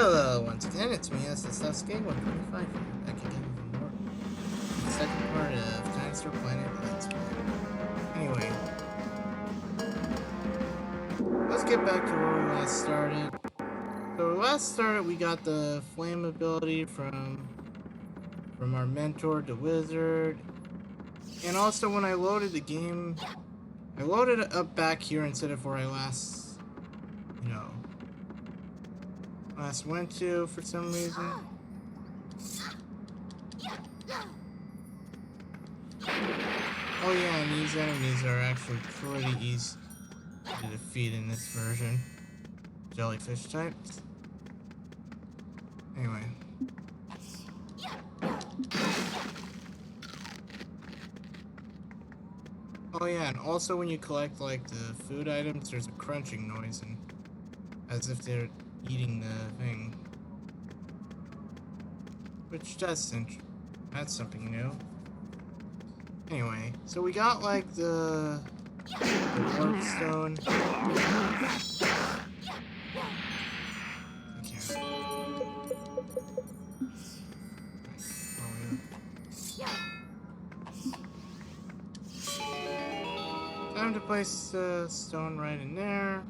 Hello, once again, it's me, SSSK 125 here, back again with more. The second part of Dinosaur Planet Let's Play. Anyway, let's get back to where we last started. So we last started, we got the flame ability from our mentor, the wizard. And also when I loaded the game, I loaded it up back here instead of where I last went to for some reason. Oh yeah, and these enemies are actually pretty easy to defeat in this version. Jellyfish types. Anyway. Oh yeah, and also when you collect like the food items, there's a crunching noise, and as if they're eating the thing. Which that's something new. Anyway, so we got like the warp stone. Time to place the stone right in there.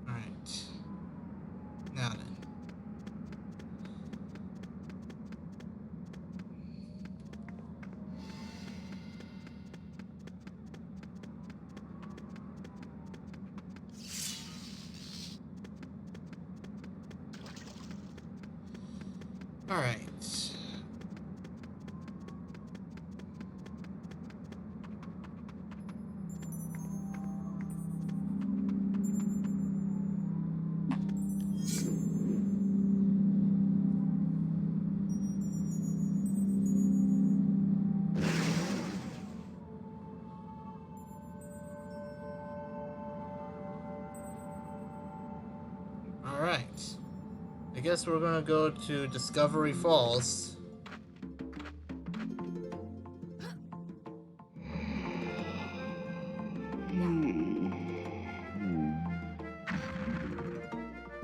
Alright. Now then. Alright. Alright. I guess we're gonna go to Discovery Falls.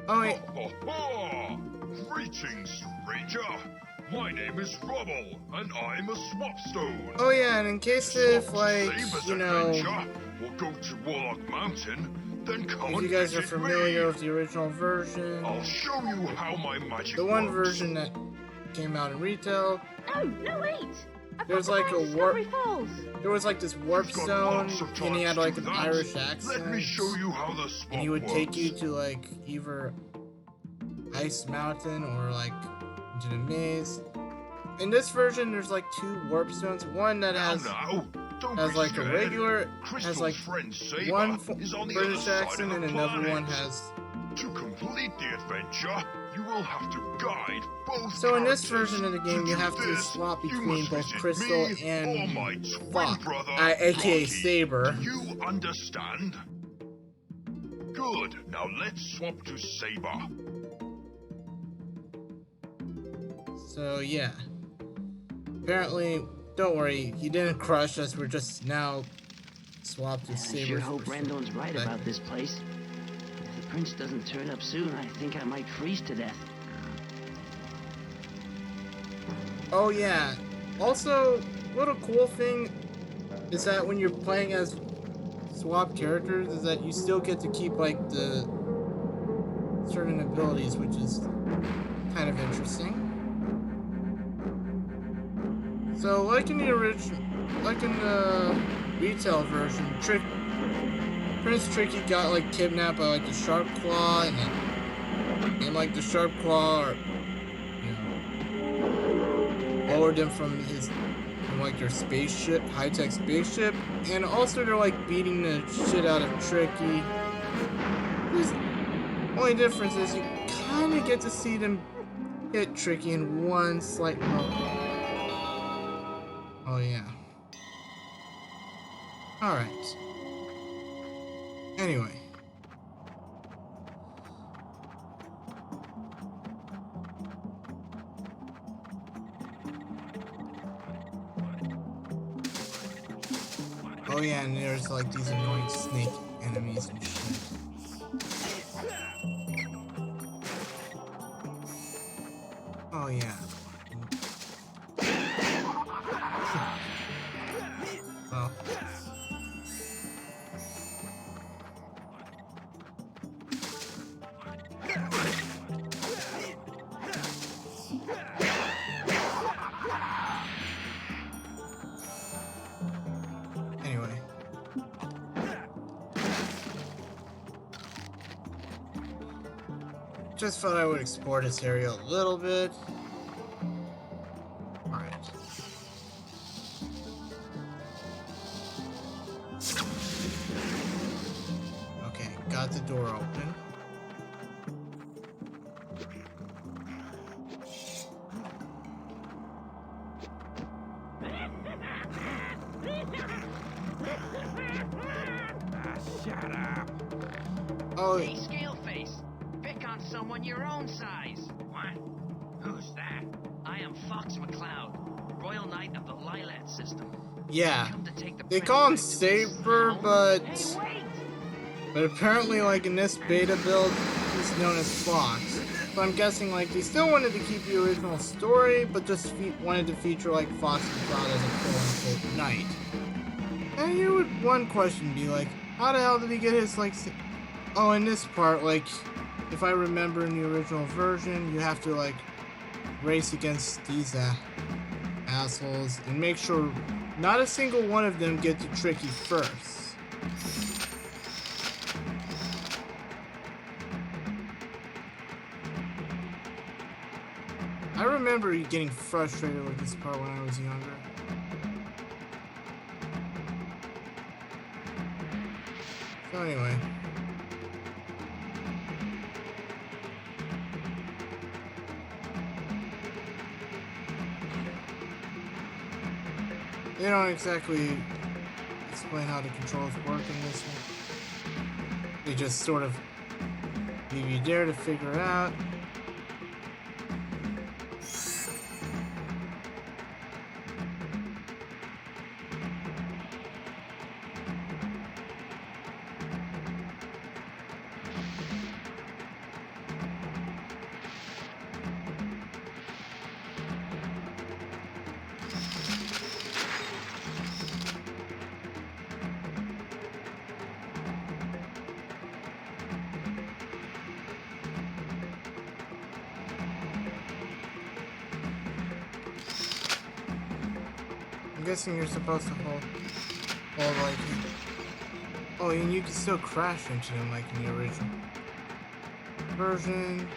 Oh wait. Greetings, stranger. My name is Rubble, and I'm a swapstone. Oh yeah, and in case if like, you know, we'll go to Warlock Mountain, then come if you guys are familiar with the original version, I'll show you how my magic the one works. version that came out in retail, Oh, no wait! there's like a warp. There was like this warp You've got stone, lots of and he time had to like do an that. Irish accent. Let me show you how the swap And he would works. take you to like either Ice Mountain or like into the maze. In this version, there's like two warp stones. One that has Don't has be like a scared. regular, Crystal has like friend Saber one is on the British other side accent, of and the another planet. one has. To complete the adventure, you will have to guide both So in this characters. version of the game, To you do have to this, swap you between must both visit Crystal me and or my twin Fox, brother, aka Rocky. Saber. Do you understand? Good. Now let's swap to Saber. So yeah. Apparently, don't worry, he didn't crush us. We're just now swapped to I Saber. sure hope Brandon's right about this place. If the prince doesn't turn up soon, I think I might freeze to death. Oh yeah. Also, little cool thing is that when you're playing as swap characters, is that you still get to keep like the certain abilities, which is kind of interesting. So, like in the retail version, Prince Tricky got like kidnapped by like the Sharp Claw, and like the Sharp Claw, lowered him from like their spaceship, high-tech spaceship, and also they're like beating the shit out of Tricky. The only difference is you kind of get to see them hit Tricky in one slight moment. Oh yeah. Alright. Anyway. Oh yeah, and there's like these annoying snake enemies and shit. Oh yeah. Well. Anyway. Just thought I would explore this area a little bit. Alright. Okay, got the door open. Shut up. Oh, Hey, Scaleface! Pick on someone your own size! What? Who's that? I am Fox McCloud, Royal Knight of the Lilat system. yeah. Come to take the They call him prince back to his Saber, home? but apparently, like in this beta build, he's known as Fox. So I'm guessing like they still wanted to keep the original story, but just wanted to feature like Fox McCloud as a quote-unquote knight. And here would one question be like, how the hell did he get his like? Oh, in this part, like, if I remember in the original version, you have to like race against these assholes and make sure not a single one of them get to Tricky first. I remember getting frustrated with this part when I was younger. So anyway. They don't exactly explain how the controls work in this one. They just sort of leave you there to figure it out. I'm guessing you're supposed to hold like, oh, and you can still crash into them like in the original version.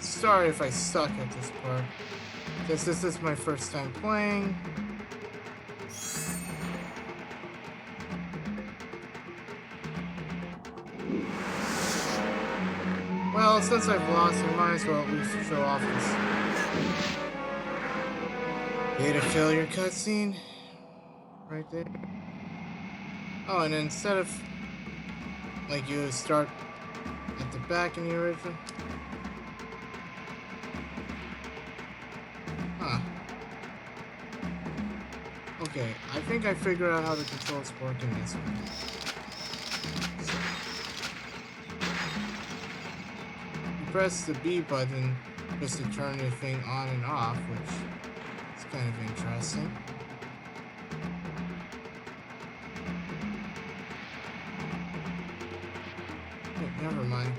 Sorry if I suck at this part, because this is my first time playing. Well, since I've lost, I might as well at least show off this data failure cutscene right there. Oh, and instead of like you start at the back in the original. Huh. Okay, I think I figured out how the controls work in this one. Press the B button just to turn the thing on and off, which is kind of interesting. Oh, never mind.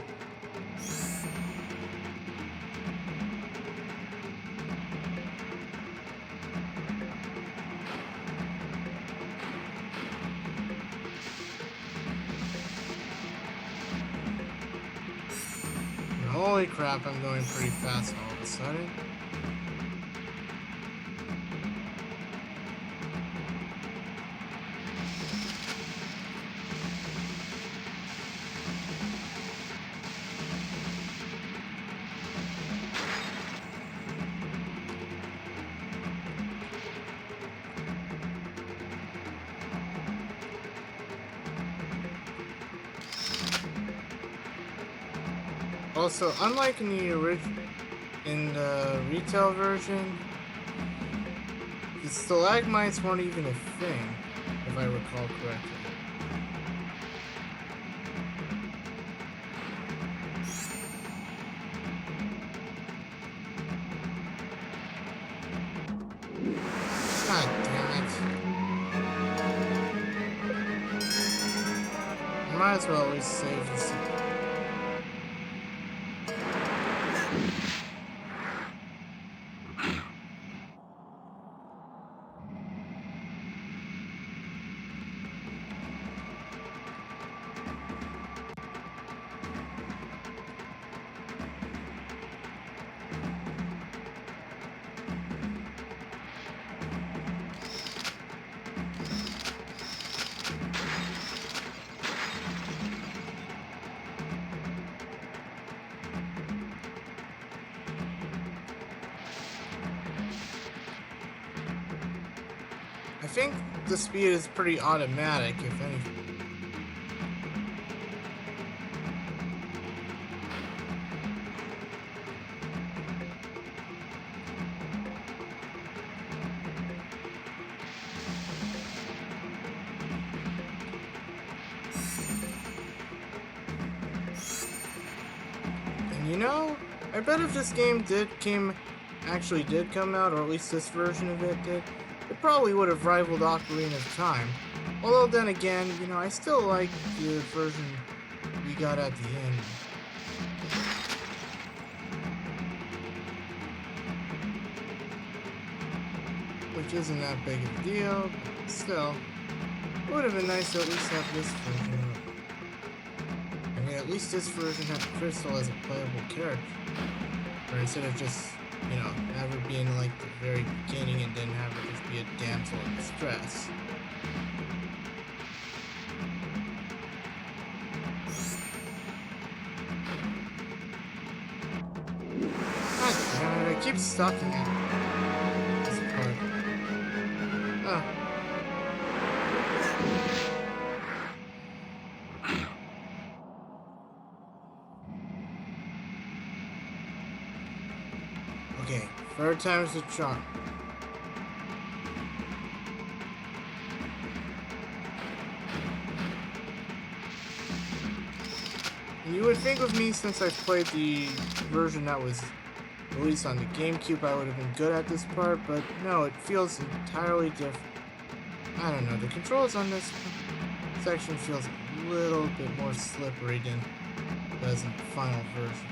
Holy crap, I'm going pretty fast all of a sudden. Also, unlike in the retail version, the stalagmites weren't even a thing, if I recall correctly. God damn it. I might as well always save this. I think the speed is pretty automatic, if anything. And you know, I bet if this game actually did come out, or at least this version of it did, it probably would have rivaled Ocarina of Time. Although then again, you know, I still like the version we got at the end. Which isn't that big of a deal, but still, it would have been nice to at least have this version. I mean, at least this version had Crystal as a playable character. Or instead of just, you know, have her being like the very beginning and then have her just be a damsel in distress. God damn it, I keep stuck in this part. Oh. Okay, third time's the charm. And you would think with me, since I've played the version that was released on the GameCube, I would have been good at this part, but no, it feels entirely different. I don't know, the controls on this section feels a little bit more slippery than it does in the final version.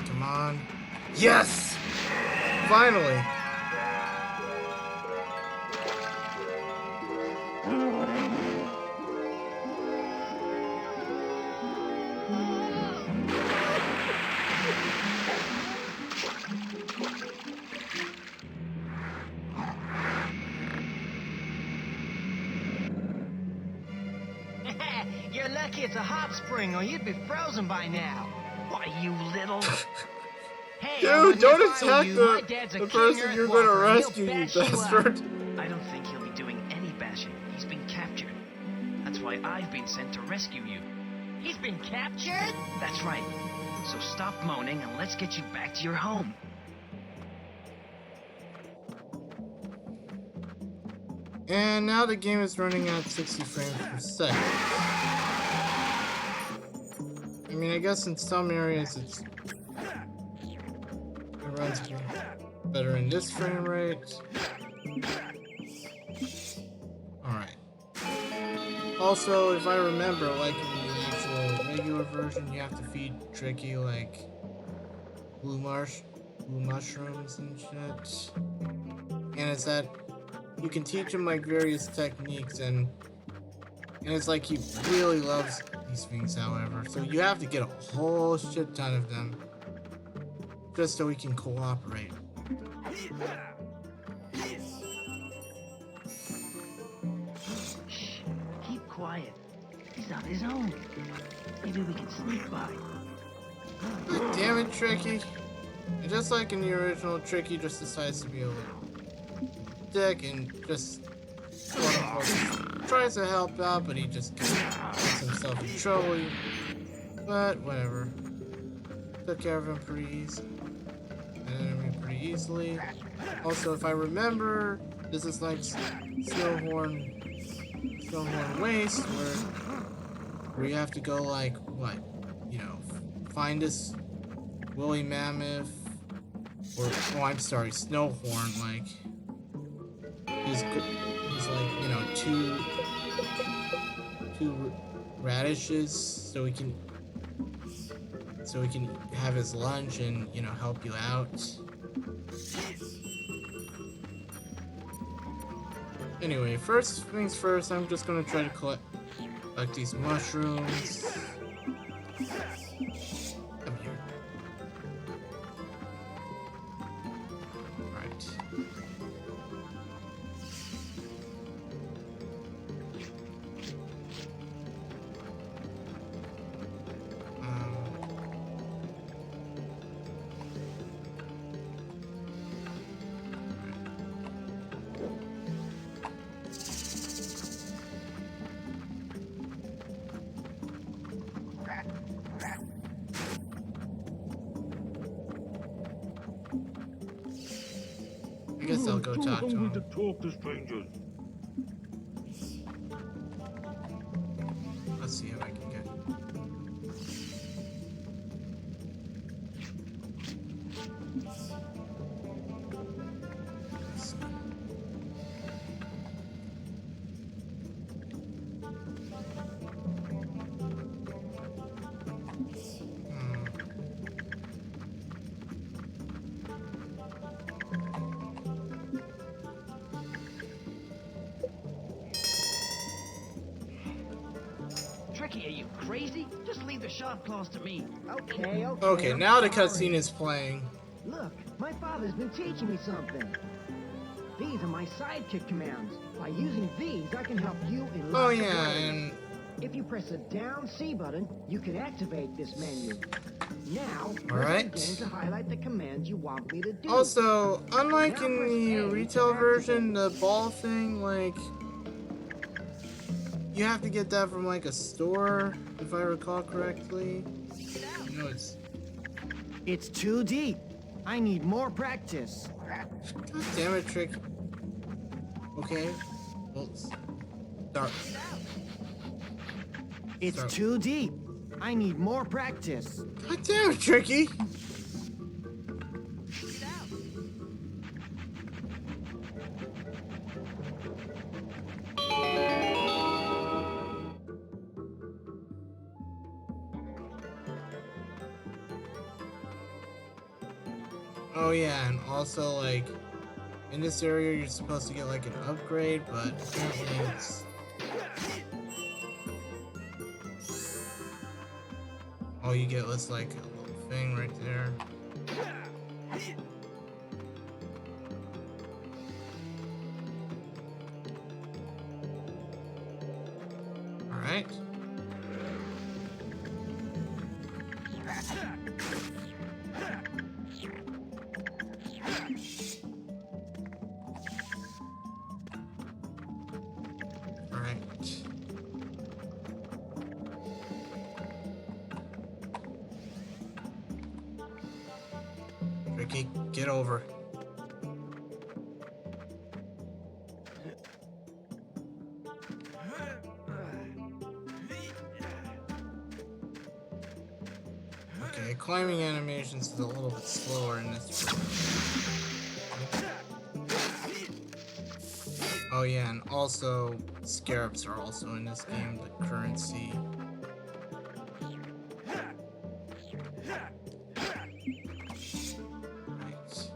Come on. Yes! Finally! You're lucky it's a hot spring, or you'd be frozen by now. Why, you little... Hey, Dude, don't attack my dad's a the king person you're Earthwalker, gonna and rescue, he'll you bash you up. bastard. I don't think he'll be doing any bashing. He's been captured. That's why I've been sent to rescue you. He's been captured? That's right. So stop moaning and let's get you back to your home. And now the game is running at 60 frames per second. I mean, I guess in some areas it runs better in this frame rate. Alright. Also, if I remember, like in the actual regular version, you have to feed Tricky like blue mushrooms and shit. And it's that you can teach him like various techniques, and it's like he really loves these things, however. So you have to get a whole shit ton of them just so he can cooperate. Shh, keep quiet. He's on his own. Maybe we can sneak by. God damn it, Tricky. And just like in the original, Tricky just decides to be a little dick and just tries to help out, but he just gets himself in trouble. But whatever. Took care of him pretty easily. Also, if I remember, this is like Snowhorn Waste, where you have to go like what, you know, find this woolly mammoth, or oh, I'm sorry, Snowhorn. Like he's like, you know, two radishes, so he can have his lunch and, you know, help you out. Anyway, first things first, I'm just gonna try to collect these mushrooms. Come here. Alright. I guess I'll go talk to him. Talk to strangers. Let's see if I can get. Let's see. Tricky, are you crazy? Just leave the sharp claws to me. Okay. Okay, I'm now the sorry. cutscene is playing. Look, my father's been teaching me something. These are my sidekick commands. By using these, I can help you in Oh lots of yeah, ways. and If you press the down C button, you can activate this menu. Now, Alright. press again to highlight the commands you want me to do. also, unlike Now in press the A retail to version, the activate. ball thing, like, you have to get that from like a store, if I recall correctly. You know, It's too deep. I need more practice. God damn it, Trick. Okay, well, start. It's Start. too deep. I need more practice. God damn it, Tricky. Oh yeah, and also like in this area you're supposed to get like an upgrade, but apparently it's all you get was like a little thing right there. Alright. Alright. Ricky, get over. Okay, climbing animations is a little bit slower in this one. Oh yeah, and also scarabs are also in this game, the currency. Right.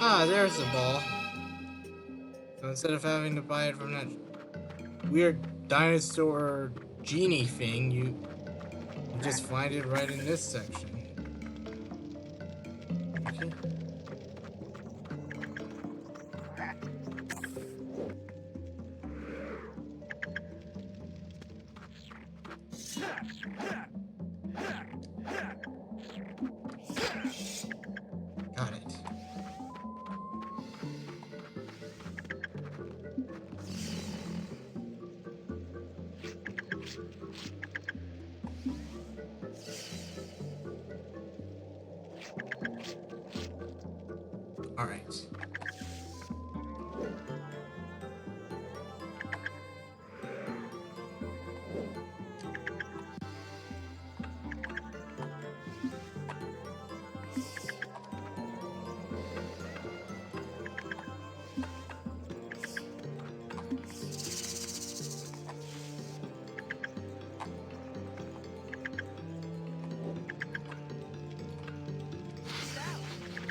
Ah, there's the ball. So instead of having to buy it from that weird dinosaur genie thing, you just find it right in this section. Okay. Got it. All right.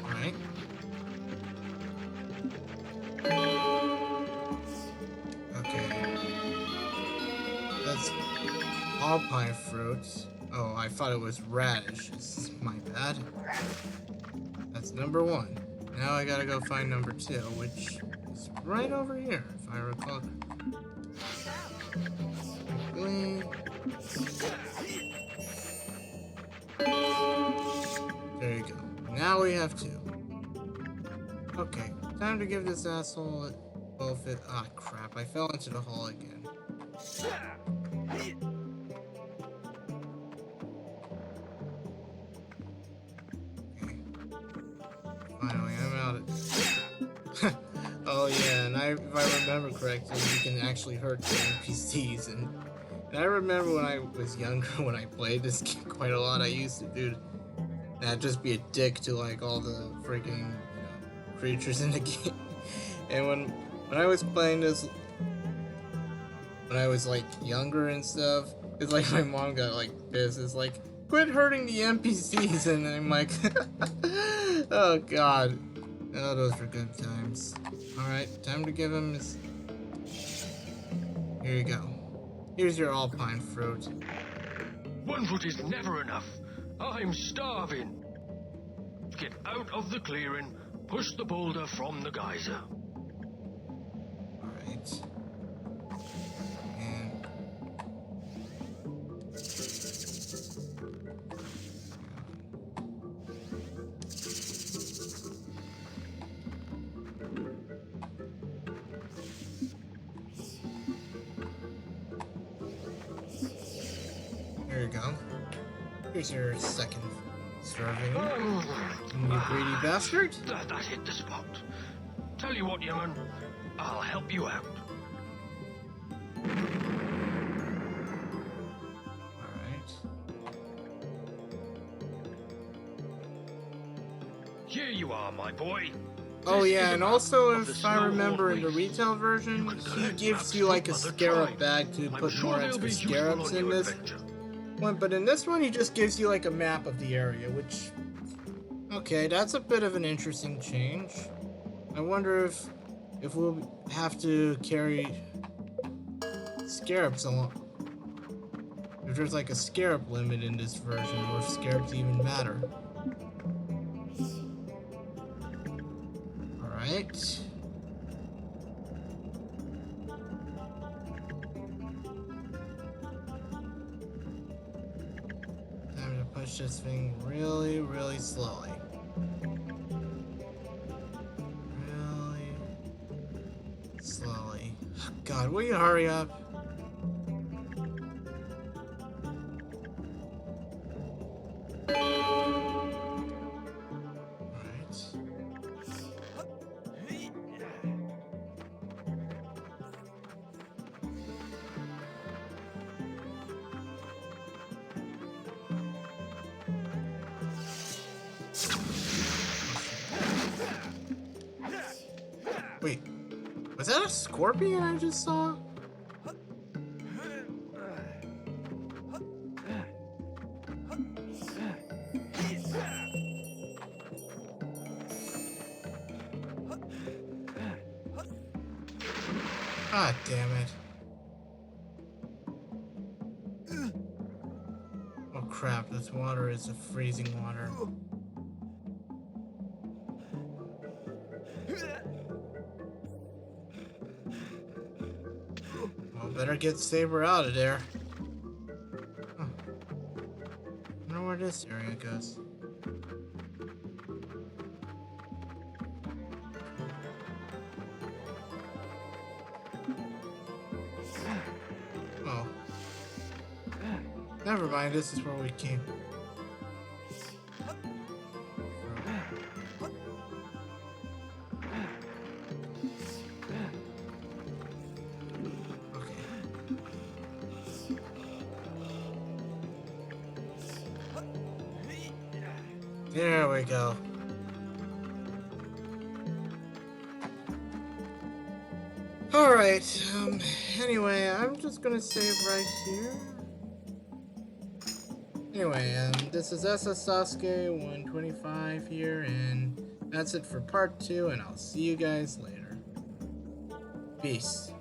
All right. Okay. That's alpine fruits. Oh, I thought it was radishes. My bad. That's number 1. Now I gotta go find number 2, which is right over here, if I recall. There you go. Now we have 2. Okay, time to give this asshole a... Well, if it... Ah, crap. I fell into the hole again. Okay. Finally, I'm out of... Oh, yeah, and if I remember correctly, you can actually hurt the NPCs, and I remember when I was younger, when I played this game quite a lot, I used to do that, just be a dick to, like, all the freaking, creatures in the game. And when I was playing this, when I was like younger and stuff, it's like my mom got like pissed. It's like, quit hurting the NPCs, and I'm like, oh god, oh, those were good times. All right, time to give him his. Here you go. Here's your alpine fruit. 1 foot is never enough. I'm starving. Get out of the clearing. Push the boulder from the geyser. Alright. And... There you go. Here's your second serving. You greedy bastard. That hit the spot. Tell you what, young'un, I'll help you out. Alright. Here you are, my boy. Oh This yeah, is and a map also of the if I Snow remember in the Waste. retail version, You can he collect gives maps you like a from other scarab tribes. bag to I'm put sure more they'll extra be useful scarabs on in your this adventure. one, but in this one he just gives you like a map of the area, which... Okay, that's a bit of an interesting change. I wonder if we'll have to carry scarabs along. If there's like a scarab limit in this version, or if scarabs even matter. Alright. Time to push this thing really, really slowly. Really slowly. God, will you hurry up? Was that a scorpion I just saw? Ah, damn it. Oh crap, this water is a freezing water. Well, better get Saber out of there. Huh. I wonder where this area goes. Oh. Never mind, this is where we came. There we go. Alright, anyway, I'm just gonna save right here. Anyway, this is SS Sasuke 125 here, and that's it for part 2, and I'll see you guys later. Peace.